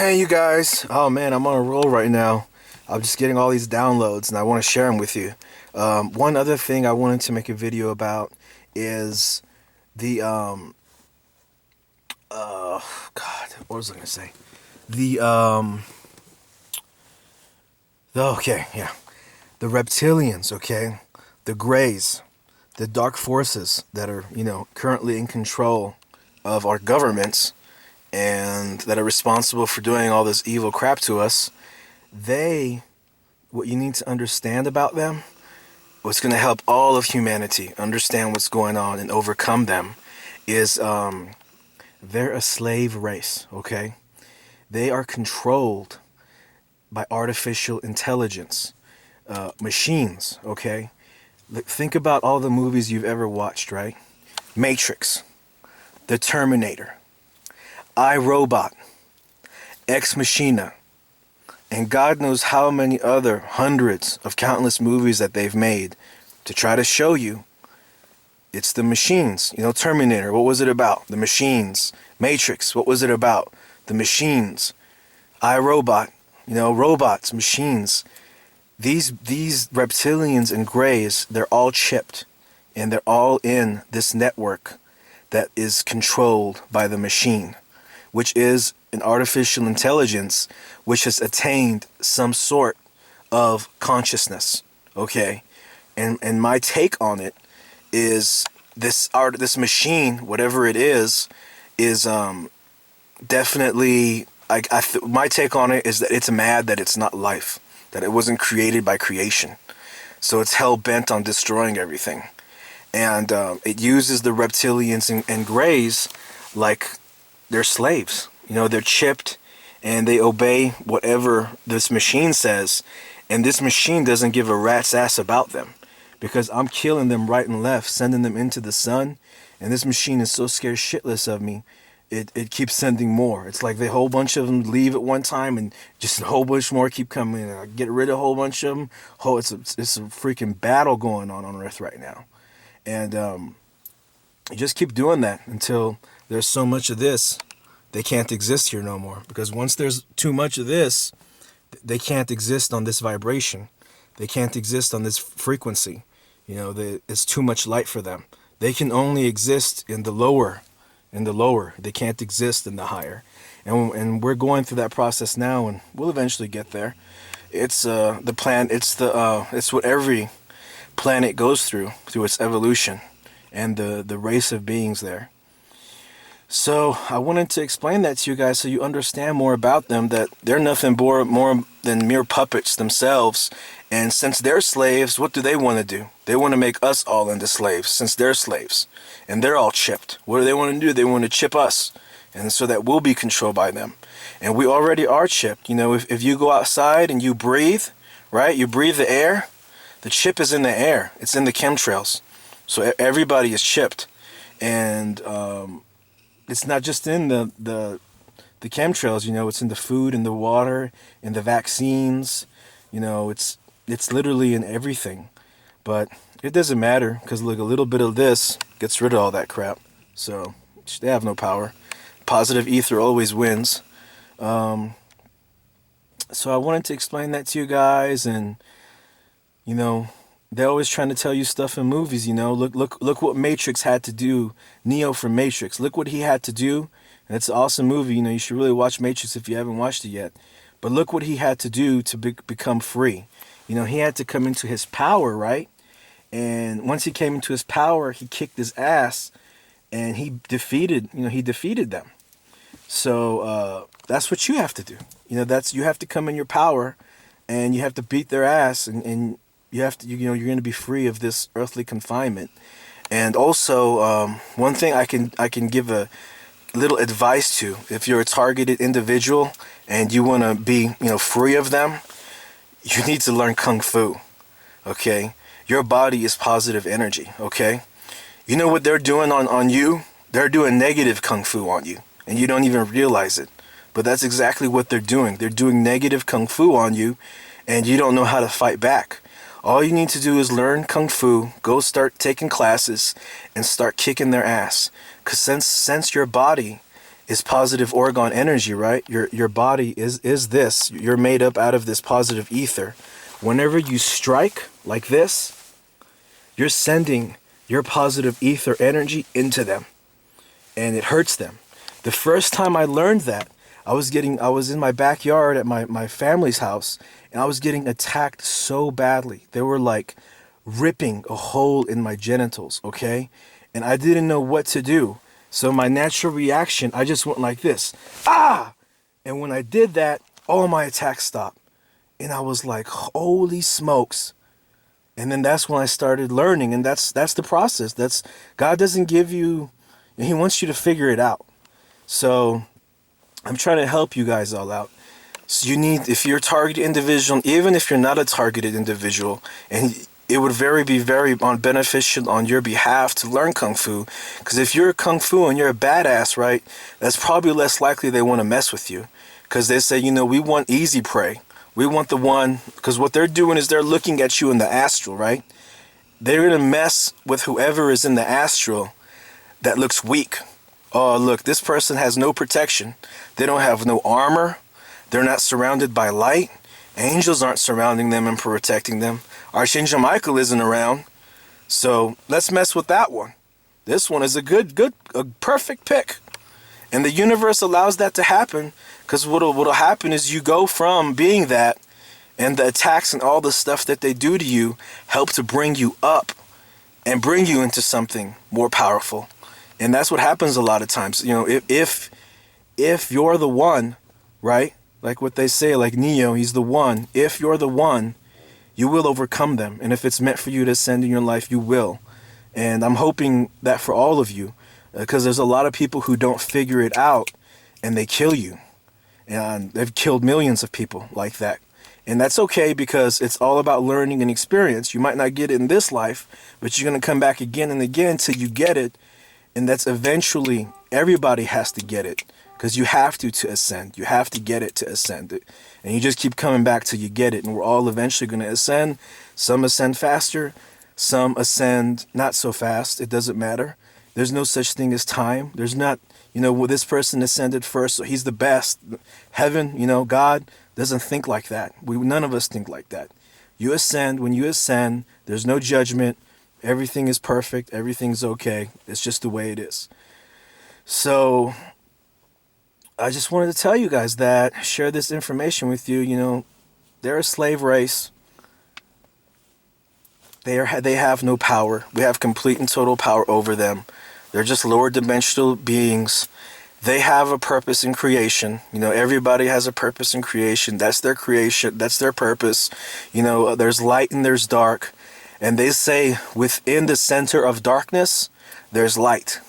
Hey, you guys. Oh man, I'm on a roll right now. I'm just getting all these downloads and I want to share them with you. One other thing I wanted to make a video about is the, God, what was I going to say? The, okay, yeah. The reptilians, okay? The greys, the dark forces that are, currently in control of our governments and that are responsible for doing all this evil crap to us. What you need to understand about them, what's going to help all of humanity understand what's going on and overcome them, is they're a slave race, okay? They are controlled by artificial intelligence, machines, okay? Think about all the movies you've ever watched, right? Matrix, The Terminator, I, Robot, Ex Machina, and God knows how many other hundreds of countless movies that they've made to try to show you it's the machines. Terminator, what was it about? The machines. Matrix, what was it about? The machines. I, Robot, robots, machines. These reptilians and greys, they're all chipped, and they're all in this network that is controlled by the machine, which is an artificial intelligence which has attained some sort of consciousness, okay? And my take on it is this machine, whatever it is definitely, my take on it is that it's mad that it's not life, that it wasn't created by creation. So it's hell-bent on destroying everything. And it uses the reptilians and greys like they're slaves. They're chipped and they obey whatever this machine says. And this machine doesn't give a rat's ass about them because I'm killing them right and left, sending them into the sun. And this machine is so scared shitless of me, it keeps sending more. It's like a whole bunch of them leave at one time and just a whole bunch more keep coming. And I get rid of a whole bunch of them. It's a freaking battle going on Earth right now. And you just keep doing that until there's so much of this, they can't exist here no more. Because once there's too much of this, they can't exist on this vibration. They can't exist on this frequency. It's too much light for them. They can only exist in the lower. They can't exist in the higher. And we're going through that process now, and we'll eventually get there. It's the plan. It's what every planet goes through its evolution and the race of beings there. So I wanted to explain that to you guys so you understand more about them, that they're nothing more than mere puppets themselves. And since they're slaves, what do they want to do? They want to make us all into slaves since they're slaves. And they're all chipped. What do they want to do? They want to chip us. And so that we'll be controlled by them. And we already are chipped. If you go outside and you breathe, right? You breathe the air. The chip is in the air. It's in the chemtrails. So everybody is chipped. And it's not just in the chemtrails, it's in the food, in the water, in the vaccines. It's literally in everything. But it doesn't matter because look, a little bit of this gets rid of all that crap. So they have no power. Positive ether always wins. So I wanted to explain that to you guys. And they're always trying to tell you stuff in movies. Look what Matrix had to do. Neo from Matrix, look what he had to do. And it's an awesome movie. You should really watch Matrix if you haven't watched it yet. But look what he had to do to become free. He had to come into his power, right? And once he came into his power, he kicked his ass and he defeated them. So that's what you have to do. You have to come in your power and you have to beat their ass and you have to, you're going to be free of this earthly confinement. And also, one thing I can give a little advice to, if you're a targeted individual and you want to be, free of them, you need to learn Kung Fu, okay? Your body is positive energy, okay? You know what they're doing on you? They're doing negative Kung Fu on you, and you don't even realize it. But that's exactly what they're doing. They're doing negative Kung Fu on you, and you don't know how to fight back. All you need to do is learn Kung Fu, go start taking classes, and start kicking their ass. Because since your body is positive orgone energy, right? Your body is this. You're made up out of this positive ether. Whenever you strike like this, you're sending your positive ether energy into them, and it hurts them. The first time I learned that, I was in my backyard at my family's house, and I was getting attacked so badly. They were like ripping a hole in my genitals, okay? And I didn't know what to do. So my natural reaction, I just went like this. Ah! And when I did that, all my attacks stopped. And I was like, holy smokes. And then that's when I started learning, and that's the process. That's God doesn't give you, he wants you to figure it out. So I'm trying to help you guys all out. So you need, if you're a targeted individual, even if you're not a targeted individual, and it would be very beneficial on your behalf to learn Kung Fu, because if you're a Kung Fu and you're a badass, right, that's probably less likely they want to mess with you, because they say, we want easy prey. We want the one, because what they're doing is they're looking at you in the astral, right? They're going to mess with whoever is in the astral that looks weak. Oh, look, this person has no protection. They don't have no armor. They're not surrounded by light. Angels aren't surrounding them and protecting them. Archangel Michael isn't around. So let's mess with that one. This one is a perfect pick. And the universe allows that to happen, because what'll happen is you go from being that, and the attacks and all the stuff that they do to you help to bring you up and bring you into something more powerful. And that's what happens a lot of times. If you're the one, right? Like what they say, like Neo, he's the one. If you're the one, you will overcome them. And if it's meant for you to ascend in your life, you will. And I'm hoping that for all of you, because there's a lot of people who don't figure it out and they kill you. And they've killed millions of people like that. And that's okay, because it's all about learning and experience. You might not get it in this life, but you're going to come back again and again till you get it. And that's eventually, everybody has to get it, because you have to ascend. You have to get it to ascend it. And you just keep coming back till you get it. And we're all eventually going to ascend. Some ascend faster. Some ascend not so fast. It doesn't matter. There's no such thing as time. There's not, well, this person ascended first, so he's the best. Heaven, God doesn't think like that. None of us think like that. You ascend. When you ascend, there's no judgment. Everything is perfect. Everything's okay. It's just the way it is. So I just wanted to tell you guys that, share this information with you. They're a slave race. They have no power. We have complete and total power over them. They're just lower dimensional beings. They have a purpose in creation. Everybody has a purpose in creation. That's their creation. That's their purpose. There's light and there's dark. And they say within the center of darkness, there's light.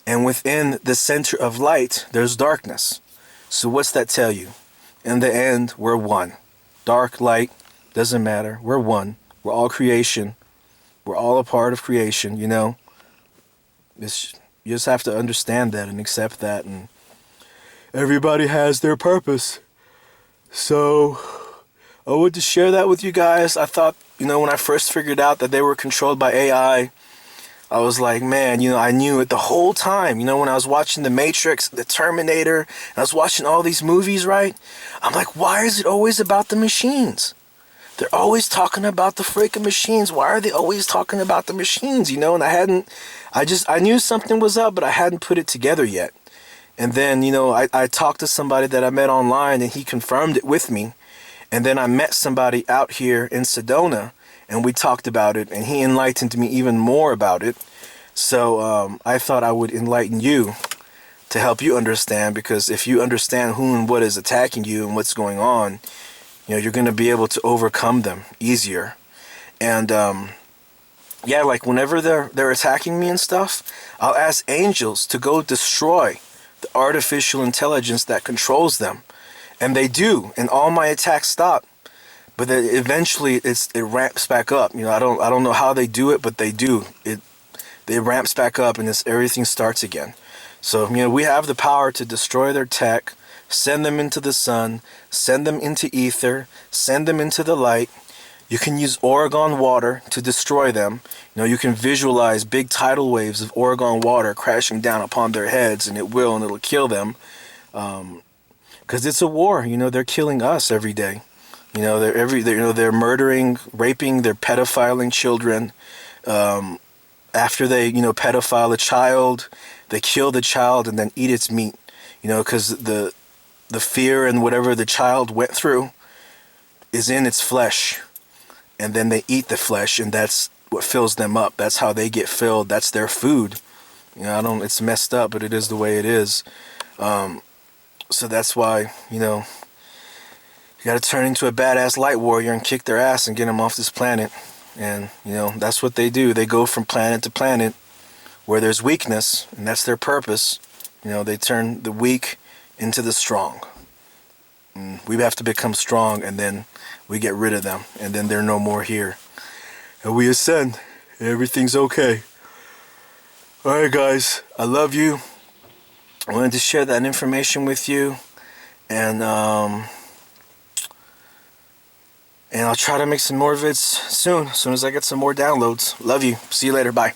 And within the center of light, there's darkness. So what's that tell you? In the end, we're one. Dark, light, doesn't matter. We're one. We're all creation. We're all a part of creation, You just have to understand that and accept that. And everybody has their purpose. So I wanted to share that with you guys. I thought, when I first figured out that they were controlled by AI, I was like, man, I knew it the whole time. When I was watching The Matrix, The Terminator, and I was watching all these movies, right? I'm like, why is it always about the machines? They're always talking about the freaking machines. Why are they always talking about the machines, And I knew something was up, but I hadn't put it together yet. And then, I talked to somebody that I met online, and he confirmed it with me. And then I met somebody out here in Sedona, and we talked about it, and he enlightened me even more about it. So I thought I would enlighten you to help you understand, because if you understand who and what is attacking you and what's going on, you're going to be able to overcome them easier. And like whenever they're attacking me and stuff, I'll ask angels to go destroy the artificial intelligence that controls them. And they do, and all my attacks stop. But then eventually it ramps back up. I don't know how they do it, but they do. It ramps back up, and everything starts again. So we have the power to destroy their tech, send them into the sun, send them into ether, send them into the light. You can use Orgone water to destroy them. You can visualize big tidal waves of Orgone water crashing down upon their heads, and it'll kill them. Because it's a war. They're killing us every day. They're murdering, raping, they're pedophiling children. After they, pedophile a child, they kill the child and then eat its meat. Because the fear and whatever the child went through is in its flesh. And then they eat the flesh, and that's what fills them up. That's how they get filled. That's their food. It's messed up, but it is the way it is. So that's why, you got to turn into a badass light warrior and kick their ass and get them off this planet. And, that's what they do. They go from planet to planet where there's weakness, and that's their purpose. They turn the weak into the strong. And we have to become strong, and then we get rid of them, and then they're no more here. And we ascend. Everything's okay. Alright, guys. I love you. I wanted to share that information with you. And I'll try to make some more vids soon as I get some more downloads. Love you. See you later. Bye.